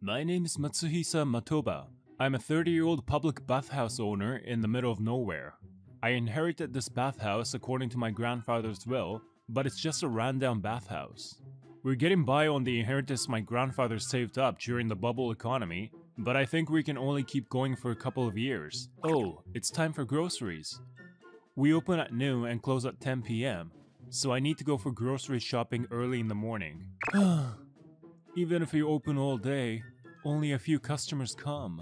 My name is Matsuhisa Matoba. I'm a 30-year-old public bathhouse owner in the middle of nowhere. I inherited this bathhouse according to my grandfather's will, but it's just a rundown bathhouse. We're getting by on the inheritance my grandfather saved up during the bubble economy, but I think we can only keep going for a couple of years. Oh, it's time for groceries. We open at noon and close at 10 p.m., so I need to go for grocery shopping early in the morning. Even if we open all day, only a few customers come.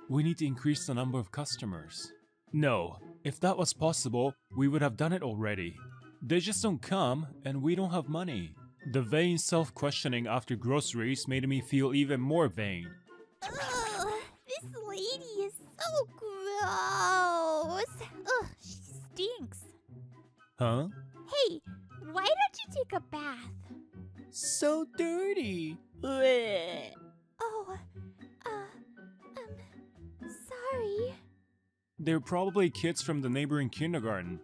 We need to increase the number of customers. No, if that was possible, we would have done it already. They just don't come, and we don't have money. The vain self-questioning after groceries made me feel even more vain. Ugh, this lady is so gross. Ugh, she stinks. Huh? Hey, why don't you take a bath? So dirty. Blech. Oh, sorry. They're probably kids from the neighboring kindergarten.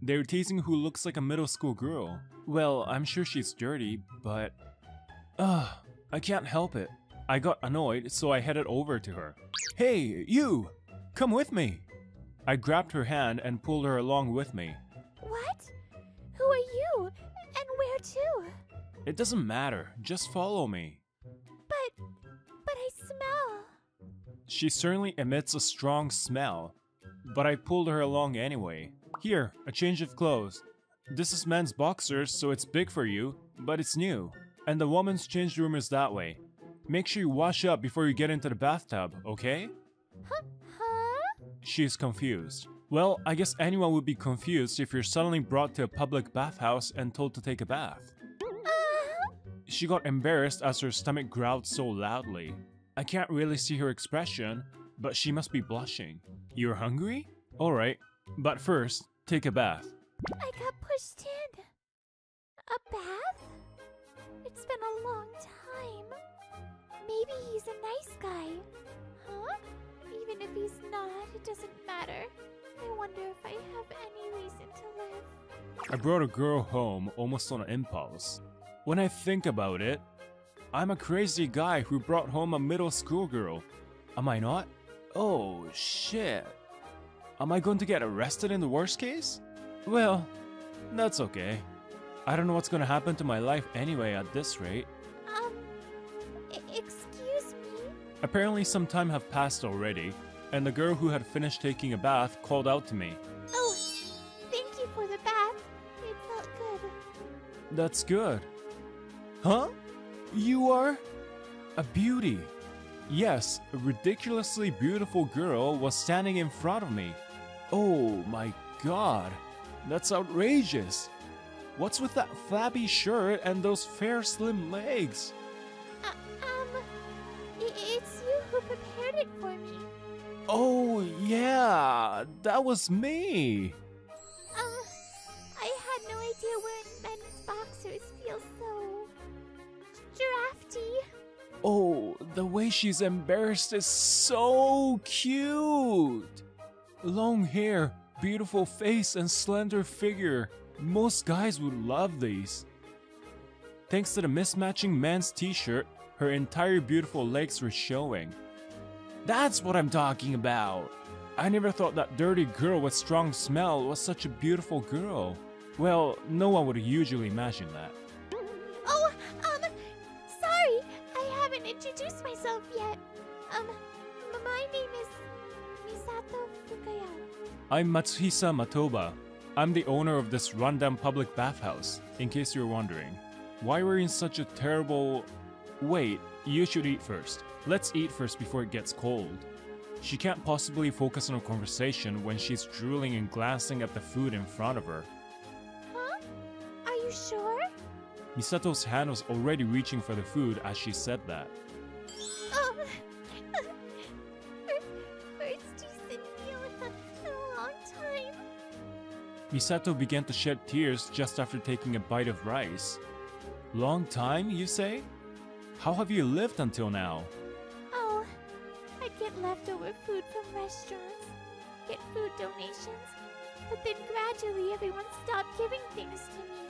They're teasing who looks like a middle school girl. Well, I'm sure she's dirty, but... I can't help it. I got annoyed, so I headed over to her. Hey, you! Come with me! I grabbed her hand and pulled her along with me. What? Who are you? And where to? It doesn't matter, just follow me. But I smell. She certainly emits a strong smell, but I pulled her along anyway. Here, a change of clothes. This is men's boxers, so it's big for you, but it's new. And the woman's change room is that way. Make sure you wash up before you get into the bathtub, okay? Huh? She's confused. Well, I guess anyone would be confused if you're suddenly brought to a public bathhouse and told to take a bath. She got embarrassed as her stomach growled so loudly. I can't really see her expression, but she must be blushing. You're hungry? Alright, but first, take a bath. I got pushed in. A bath? It's been a long time. Maybe he's a nice guy. Huh? Even if he's not, it doesn't matter. I wonder if I have any reason to live. I brought a girl home almost on an impulse. When I think about it, I'm a crazy guy who brought home a middle school girl. Am I not? Oh, shit. Am I going to get arrested in the worst case? Well, that's okay. I don't know what's gonna happen to my life anyway at this rate. Excuse me? Apparently some time have passed already, and the girl who had finished taking a bath called out to me. Oh, thank you for the bath. It felt good. That's good. Huh? You are? A beauty. Yes, a ridiculously beautiful girl was standing in front of me. Oh my god, that's outrageous. What's with that flabby shirt and those fair slim legs? It's you who prepared it for me. Oh yeah, that was me. I had no idea wearing men's boxers feels so drafty. Oh, the way she's embarrassed is so cute. Long hair, beautiful face, and slender figure. Most guys would love these. Thanks to the mismatching men's t-shirt, her entire beautiful legs were showing. That's what I'm talking about. I never thought that dirty girl with strong smell was such a beautiful girl. Well, no one would usually imagine that. Oh, sorry, I haven't introduced myself yet. My name is Misato Fukaya. I'm Matsuhisa Matoba. I'm the owner of this rundown public bathhouse, in case you're wondering. Why we're in such a terrible... Wait, you should eat first. Let's eat first before it gets cold. She can't possibly focus on a conversation when she's drooling and glancing at the food in front of her. Huh? Are you sure? Misato's hand was already reaching for the food as she said that. First decent meal in a long time. Misato began to shed tears just after taking a bite of rice. Long time, you say? How have you lived until now? Oh, I get leftover food from restaurants, get food donations, but then gradually everyone stopped giving things to me.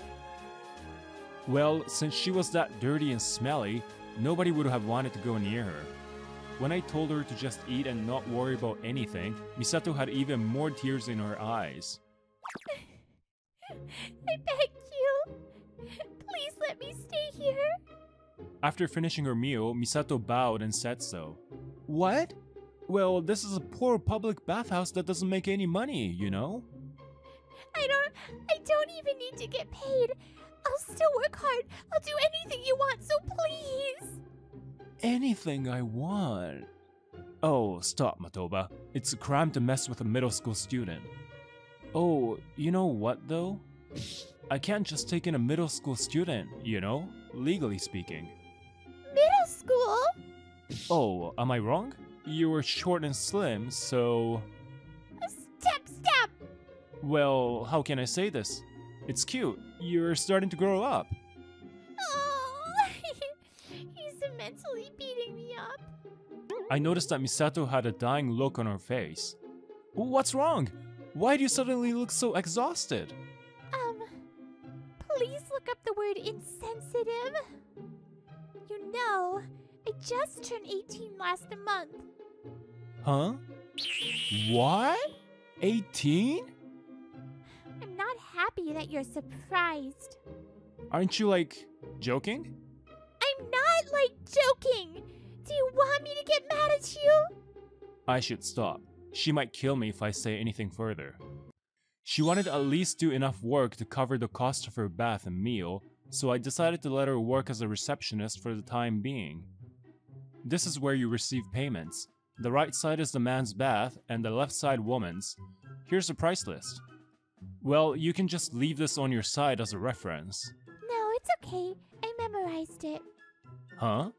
Well, since she was that dirty and smelly, Nobody would have wanted to go near her. When I told her to just eat and not worry about anything, Misato had even more tears in her eyes. I beg you. Please let me stay here. After finishing her meal, Misato bowed and said so. What? Well, this is a poor public bathhouse that doesn't make any money, you know? I don't even need to get paid. I'll still work hard. I'll do anything you want, so please. Anything I want. Oh, stop, Matoba. It's a crime to mess with a middle school student. Oh, you know what though? I can't just take in a middle school student, you know? Legally speaking. Middle school? Oh, am I wrong? You were short and slim, so... Step! Well, how can I say this? It's cute. You're starting to grow up. Oh, he's mentally beating me up. I noticed that Misato had a dying look on her face. What's wrong? Why do you suddenly look so exhausted? Please look up the word insensitive. You know, I just turned 18 last month. Huh? What? 18? I'm not happy that you're surprised. Aren't you, like, joking? I'm not, like, joking. Do you want me to get mad at you? I should stop. She might kill me if I say anything further. She wanted to at least do enough work to cover the cost of her bath and meal, so I decided to let her work as a receptionist for the time being. This is where you receive payments. The right side is the man's bath and the left side woman's. Here's the price list. Well, you can just leave this on your side as a reference. No, it's okay. I memorized it. Huh?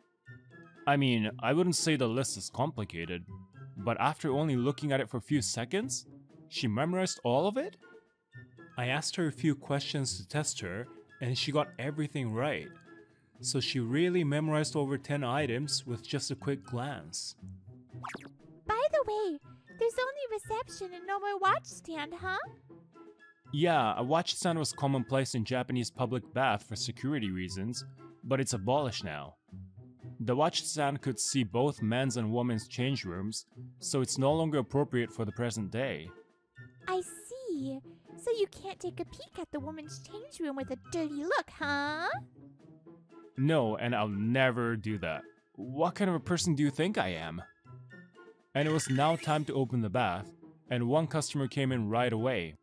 I mean, I wouldn't say the list is complicated, but after only looking at it for a few seconds, she memorized all of it? I asked her a few questions to test her, and she got everything right. So she really memorized over 10 items with just a quick glance. By the way, there's only reception and no more watch stand, huh? Yeah, a watch stand was commonplace in Japanese public bath for security reasons, but it's abolished now. The watch stand could see both men's and women's change rooms, so it's no longer appropriate for the present day. I see. So you can't take a peek at the woman's change room with a dirty look, huh? No, and I'll never do that. What kind of a person do you think I am? And it was now time to open the bath, and one customer came in right away.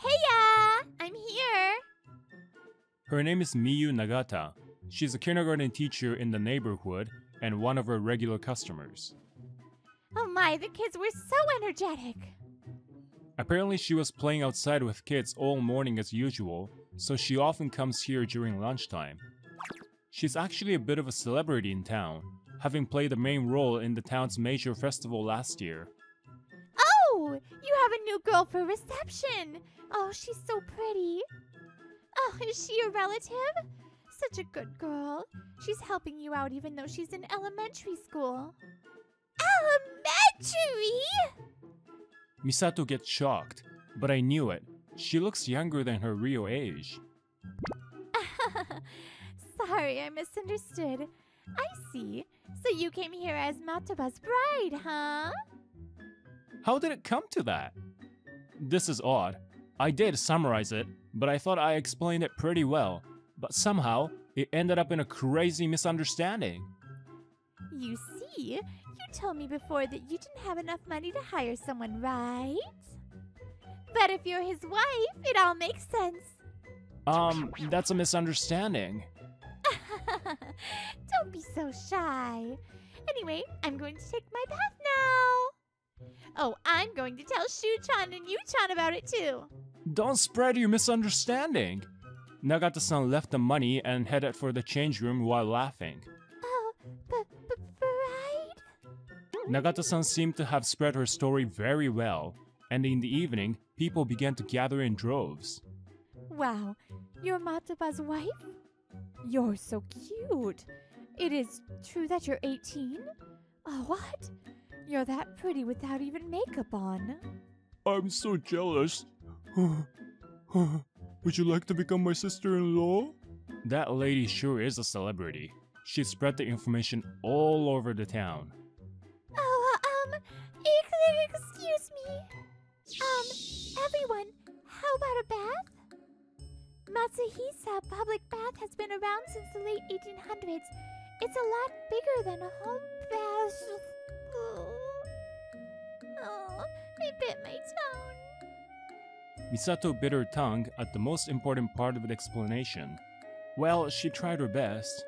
Heya! I'm here! Her name is Miyu Nagata. She's a kindergarten teacher in the neighborhood and one of our regular customers. Oh my, the kids were so energetic! Apparently she was playing outside with kids all morning as usual, so she often comes here during lunchtime. She's actually a bit of a celebrity in town, having played the main role in the town's major festival last year. Oh! You have a new girl for reception! Oh, she's so pretty. Oh, is she a relative? Such a good girl. She's helping you out even though she's in elementary school. Elementary?! Misato gets shocked, but I knew it. She looks younger than her real age. Sorry, I misunderstood. I see. So you came here as Matoba's bride, huh? How did it come to that? This is odd. I did summarize it, but I thought I explained it pretty well. But somehow, it ended up in a crazy misunderstanding. You see, you told me before that you didn't have enough money to hire someone, right? But if you're his wife, it all makes sense. That's a misunderstanding. Don't be so shy. Anyway, I'm going to take my bath now. Oh, I'm going to tell Shu-chan and Yu-chan about it too. Don't spread your misunderstanding. Nagata-san left the money and headed for the change room while laughing. Oh, but bride? Nagata-san seemed to have spread her story very well, and in the evening, people began to gather in droves. Wow, you're Matoba's wife? You're so cute. It is true that you're 18? Oh, what? You're that pretty without even makeup on. I'm so jealous. Would you like to become my sister-in-law? That lady sure is a celebrity. she spread the information all over the town. Excuse me. Everyone, how about a bath? Matsuhisa Public Bath has been around since the late 1800s. It's a lot bigger than a home bath. Oh, I bit my tongue. Misato bit her tongue at the most important part of the explanation. Well, she tried her best.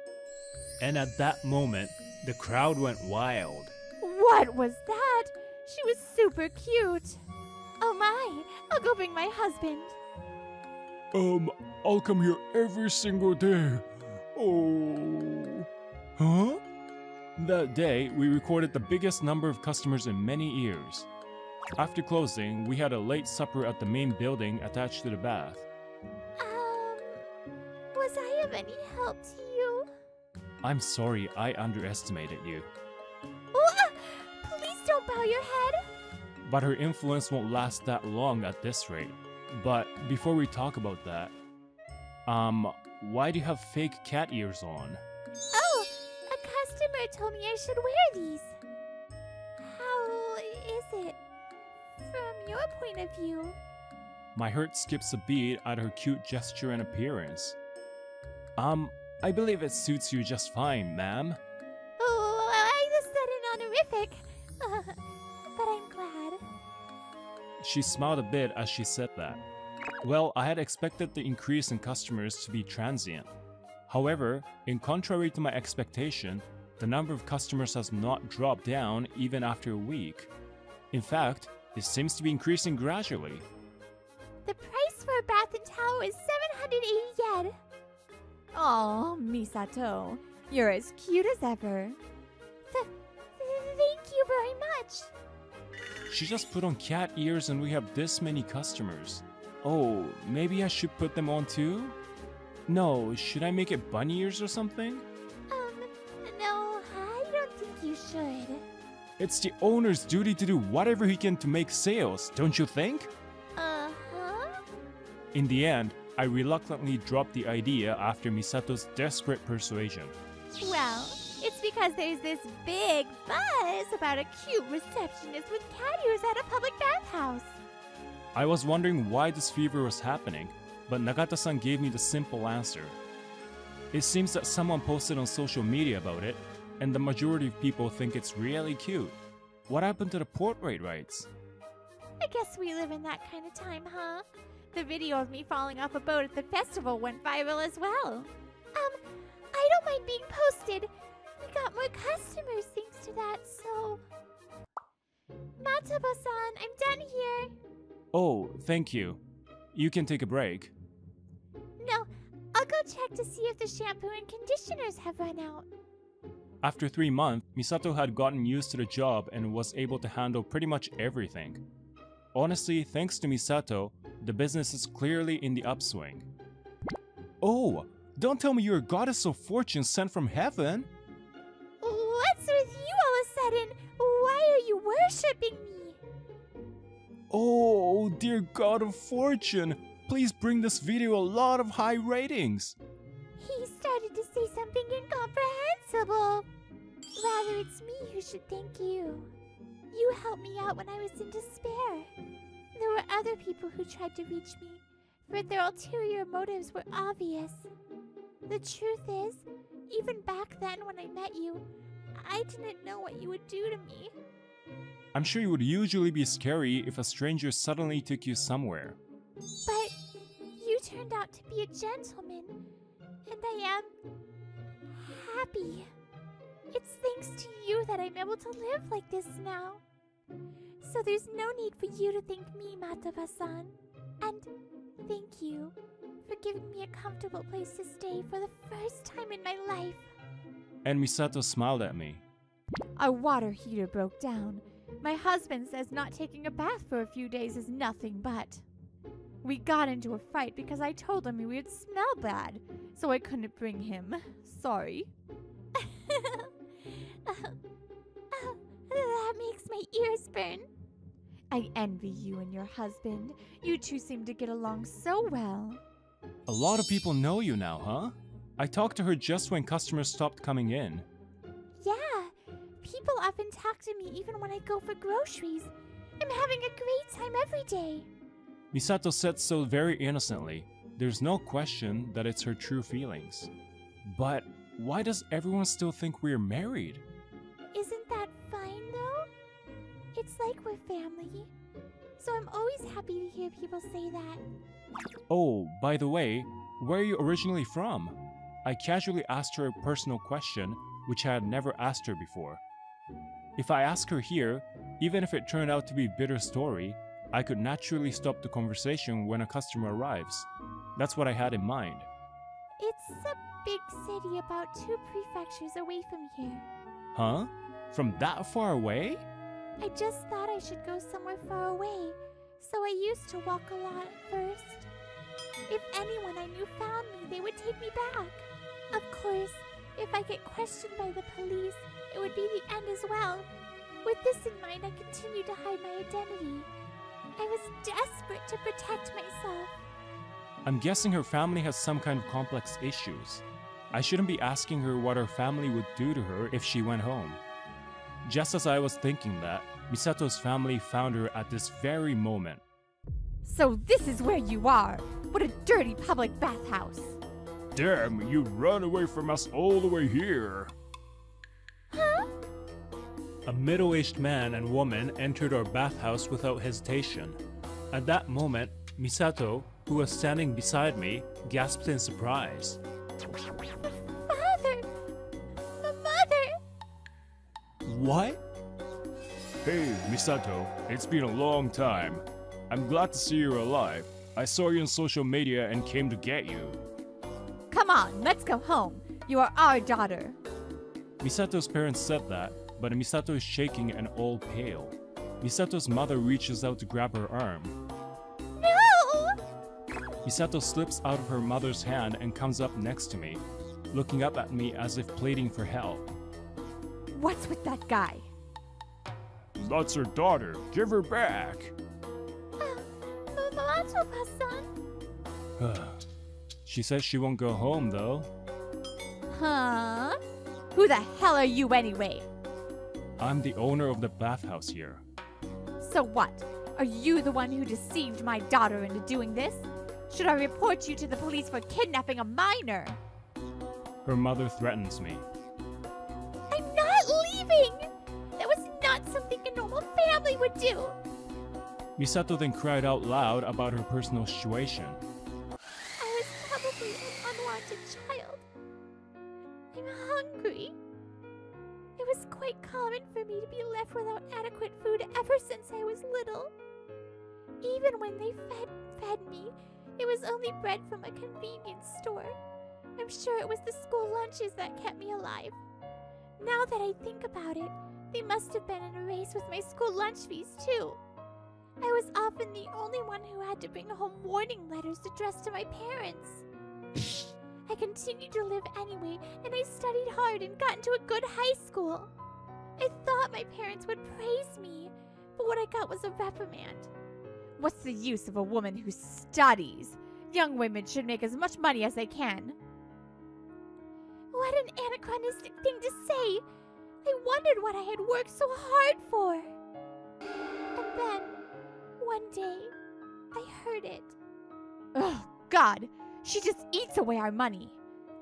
And at that moment, the crowd went wild. What was that? She was super cute. Oh my, I'll go bring my husband. I'll come here every single day. Oh. Huh? That day, we recorded the biggest number of customers in many years. After closing, we had a late supper at the main building attached to the bath. Was I of any help to you? I'm sorry I underestimated you. Please don't bow your head. But her influence won't last that long at this rate. But before we talk about that, why do you have fake cat ears on? Oh, a customer told me I should wear these. How is it from your point of view? My heart skips a beat at her cute gesture and appearance. I believe it suits you just fine, ma'am. Oh, I just said an honorific. But I'm glad. She smiled a bit as she said that. Well, I had expected the increase in customers to be transient. However, in contrary to my expectation, the number of customers has not dropped down even after a week. In fact, it seems to be increasing gradually. The price for a bath and towel is 780 yen. Oh, Misato, you're as cute as ever. Thank you very much. She just put on cat ears and we have this many customers. Oh, maybe I should put them on too? No, should I make it bunny ears or something? No, I don't think you should. It's the owner's duty to do whatever he can to make sales, don't you think? Uh-huh. In the end, I reluctantly dropped the idea after Misato's desperate persuasion. Well, it's because there's this big buzz about a cute receptionist with cat ears at a public bathhouse. I was wondering why this fever was happening, but Nagata-san gave me the simple answer. It seems that someone posted on social media about it, and the majority of people think it's really cute. What happened to the portrait rights? I guess we live in that kind of time, huh? The video of me falling off a boat at the festival went viral as well. I don't mind being posted. We got more customers thanks to that, so... Matsuba-san, I'm done here. Oh, thank you. You can take a break. No, I'll go check to see if the shampoo and conditioners have run out. After 3 months, Misato had gotten used to the job and was able to handle pretty much everything. Honestly, thanks to Misato, the business is clearly in the upswing. Oh, don't tell me you're a goddess of fortune sent from heaven! What's with you all of a sudden? Why are you worshipping me? Oh, dear god of fortune, please bring this video a lot of high ratings! He started to say something incomprehensible. Rather, it's me who should thank you. You helped me out when I was in despair. There were other people who tried to reach me, but their ulterior motives were obvious. The truth is, even back then when I met you, I didn't know what you would do to me. I'm sure it would usually be scary if a stranger suddenly took you somewhere. But you turned out to be a gentleman, and I am happy. It's thanks to you that I'm able to live like this now. So there's no need for you to thank me, Matsuba-san. And thank you for giving me a comfortable place to stay for the first time in my life. And Misato smiled at me. Our water heater broke down. My husband says not taking a bath for a few days is nothing but. We got into a fight because I told him he would smell bad, so I couldn't bring him. Sorry. That makes my ears burn. I envy you and your husband. You two seem to get along so well. A lot of people know you now, huh? I talked to her just when customers stopped coming in. Yeah, people often talk to me even when I go for groceries. I'm having a great time every day. Misato said so very innocently. There's no question that it's her true feelings. But why does everyone still think we're married? Isn't that fine, though? It's like we're family. So I'm always happy to hear people say that. Oh, by the way, where are you originally from? I casually asked her a personal question, which I had never asked her before. If I ask her here, even if it turned out to be a bitter story, I could naturally stop the conversation when a customer arrives. That's what I had in mind. It's a big city about 2 prefectures away from here. Huh? From that far away? I just thought I should go somewhere far away, so I used to walk a lot at first. If anyone I knew found me, they would take me back. Of course, if I get questioned by the police, it would be the end as well. With this in mind, I continued to hide my identity. I was desperate to protect myself. I'm guessing her family has some kind of complex issues. I shouldn't be asking her what her family would do to her if she went home. Just as I was thinking that, Misato's family found her at this very moment. So this is where you are! What a dirty public bathhouse! Damn, you run away from us all the way here! Huh? A middle-aged man and woman entered our bathhouse without hesitation. At that moment, Misato, who was standing beside me, gasped in surprise. Father! My mother! What? Hey, Misato, it's been a long time. I'm glad to see you're alive. I saw you on social media and came to get you. Come on, let's go home. You are our daughter. Misato's parents said that, but Misato is shaking and all pale. Misato's mother reaches out to grab her arm. No! Misato slips out of her mother's hand and comes up next to me, looking up at me as if pleading for help. What's with that guy? That's her daughter. Give her back. Mamato-san. She says she won't go home, though. Huh? Who the hell are you anyway? I'm the owner of the bathhouse here. So what? Are you the one who deceived my daughter into doing this? Should I report you to the police for kidnapping a minor? Her mother threatens me. I'm not leaving! That was not something a normal family would do! Misato then cried out loud about her personal situation. I was probably an unwanted child. I'm hungry. It was quite common for me to be left without adequate food ever since I was little. Even when they fed me, it was only bread from a convenience store. I'm sure it was the school lunches that kept me alive. Now that I think about it, they must have been in a race with my school lunch fees too. I was often the only one who had to bring home warning letters addressed to my parents. I continued to live anyway, and I studied hard and got into a good high school. I thought my parents would praise me, but what I got was a reprimand. What's the use of a woman who studies? Young women should make as much money as they can. What an anachronistic thing to say! I wondered what I had worked so hard for. And then, one day, I heard it. Oh, God! She just eats away our money.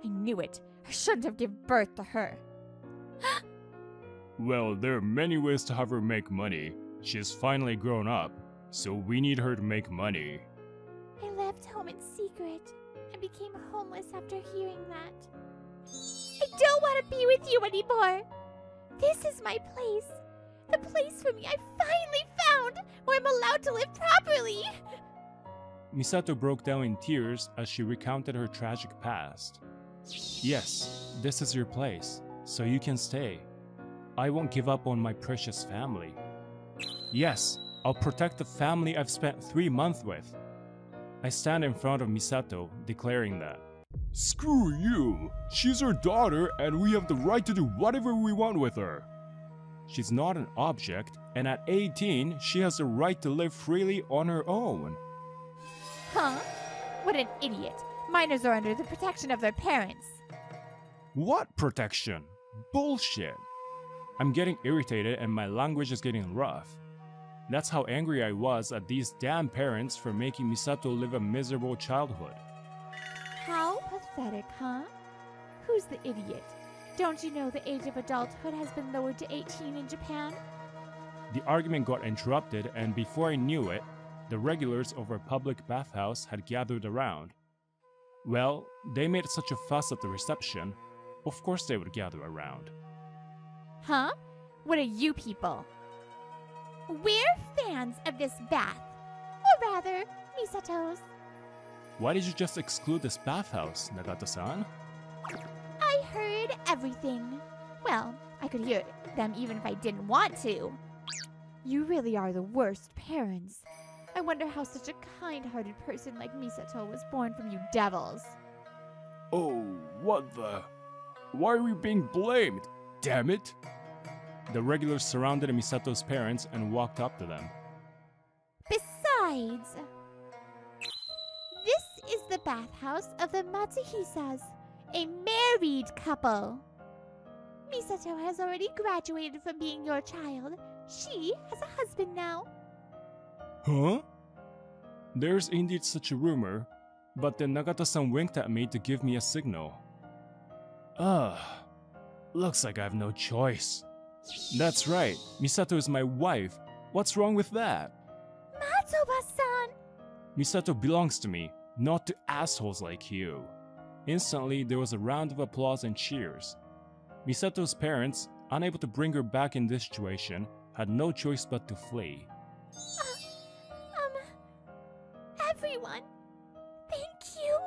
I knew it. I shouldn't have given birth to her. Well, there are many ways to have her make money. She's finally grown up, so we need her to make money. I left home in secret and became homeless after hearing that. I don't want to be with you anymore. This is my place. The place for me I finally found, where I'm allowed to live properly. Misato broke down in tears as she recounted her tragic past. Yes, this is your place, so you can stay. I won't give up on my precious family. Yes, I'll protect the family I've spent 3 months with. I stand in front of Misato, declaring that. Screw you! She's our daughter and we have the right to do whatever we want with her. She's not an object, and at 18, she has the right to live freely on her own. Huh? What an idiot. Minors are under the protection of their parents. What protection? Bullshit. I'm getting irritated and my language is getting rough. That's how angry I was at these damn parents for making Misato live a miserable childhood. How pathetic, huh? Who's the idiot? Don't you know the age of adulthood has been lowered to 18 in Japan? The argument got interrupted, and before I knew it, the regulars of our public bathhouse had gathered around. Well, they made such a fuss at the reception, of course they would gather around. Huh? What are you people? We're fans of this bath. Or rather, Misato's. Why did you just exclude this bathhouse, Nagata-san? I heard everything. Well, I could hear them even if I didn't want to. You really are the worst parents. I wonder how such a kind-hearted person like Misato was born from you devils. Oh, what the? Why are we being blamed? Damn it! The regulars surrounded Misato's parents and walked up to them. Besides, this is the bathhouse of the Matsuhisas, a married couple. Misato has already graduated from being your child. She has a husband now. Huh? There's indeed such a rumor, but then Nagata-san winked at me to give me a signal. Looks like I have no choice. That's right, Misato is my wife. What's wrong with that? Matsuba-san! Misato belongs to me, not to assholes like you. Instantly, there was a round of applause and cheers. Misato's parents, unable to bring her back in this situation, had no choice but to flee. Everyone, thank you.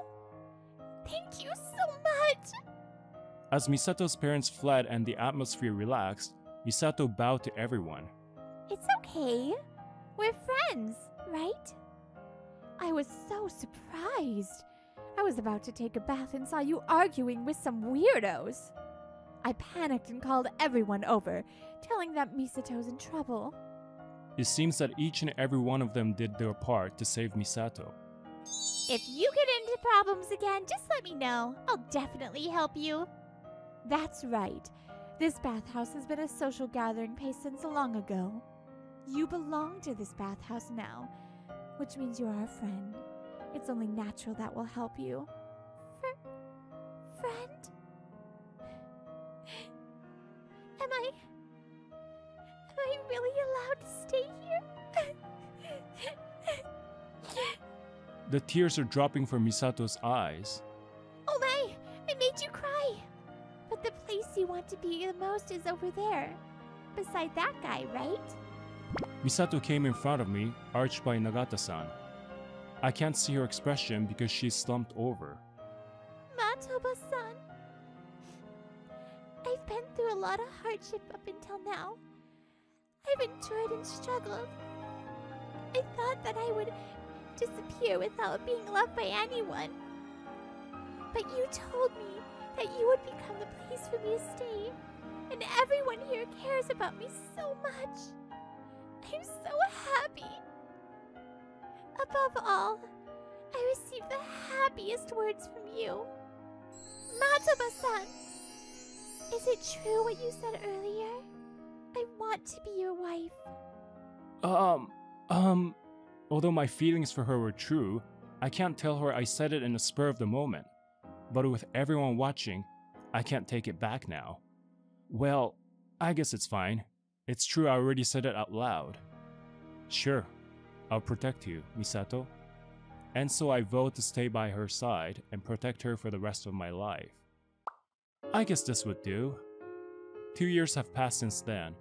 Thank you so much. As Misato's parents fled and the atmosphere relaxed, Misato bowed to everyone. It's okay. We're friends, right? I was so surprised. I was about to take a bath and saw you arguing with some weirdos. I panicked and called everyone over, telling them Misato's in trouble. It seems that each and every one of them did their part to save Misato. If you get into problems again, just let me know. I'll definitely help you. That's right. This bathhouse has been a social gathering place since long ago. You belong to this bathhouse now, which means you are a friend. It's only natural that will help you. Friend? Am I really allowed to stay here? The tears are dropping from Misato's eyes. Oh my! I made you cry! But the place you want to be the most is over there. Beside that guy, right? Misato came in front of me, arched by Nagata-san. I can't see her expression because she's slumped over. Matoba-san, I've been through a lot of hardship up until now. I've endured and struggled. I thought that I would disappear without being loved by anyone. But you told me that you would become the place for me to stay, and everyone here cares about me so much. I'm so happy. Above all, I received the happiest words from you. Matoba-san, is it true what you said earlier? I want to be your wife. Although my feelings for her were true, I can't tell her I said it in the spur of the moment. But with everyone watching, I can't take it back now. Well, I guess it's fine. It's true I already said it out loud. Sure, I'll protect you, Misato. And so I vowed to stay by her side and protect her for the rest of my life. I guess this would do. 2 years have passed since then.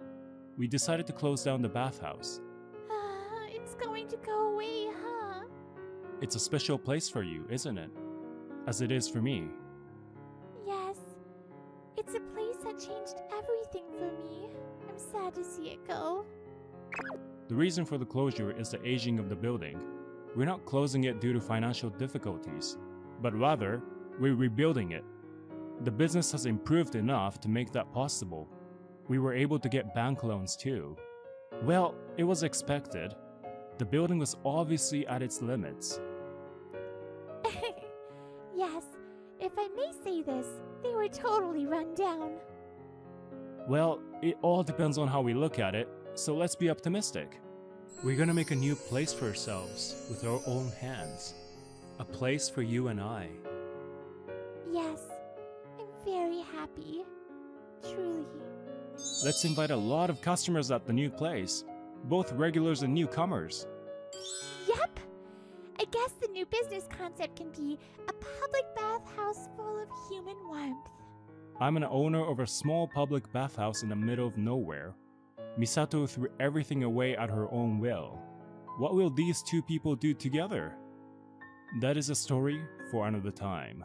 We decided to close down the bathhouse. It's going to go away, huh? It's a special place for you, isn't it? As it is for me. Yes. It's a place that changed everything for me. I'm sad to see it go. The reason for the closure is the aging of the building. We're not closing it due to financial difficulties, but rather, we're rebuilding it. The business has improved enough to make that possible. We were able to get bank loans too. Well, it was expected. The building was obviously at its limits. Yes, if I may say this, They were totally run down. Well, it all depends on how we look at it, so let's be optimistic. We're gonna make a new place for ourselves with our own hands. A place for you and I. Yes, I'm very happy. Truly. Let's invite a lot of customers at the new place, both regulars and newcomers. Yep! I guess the new business concept can be a public bathhouse full of human warmth. I'm an owner of a small public bathhouse in the middle of nowhere. Misato threw everything away at her own will. What will these two people do together? That is a story for another time.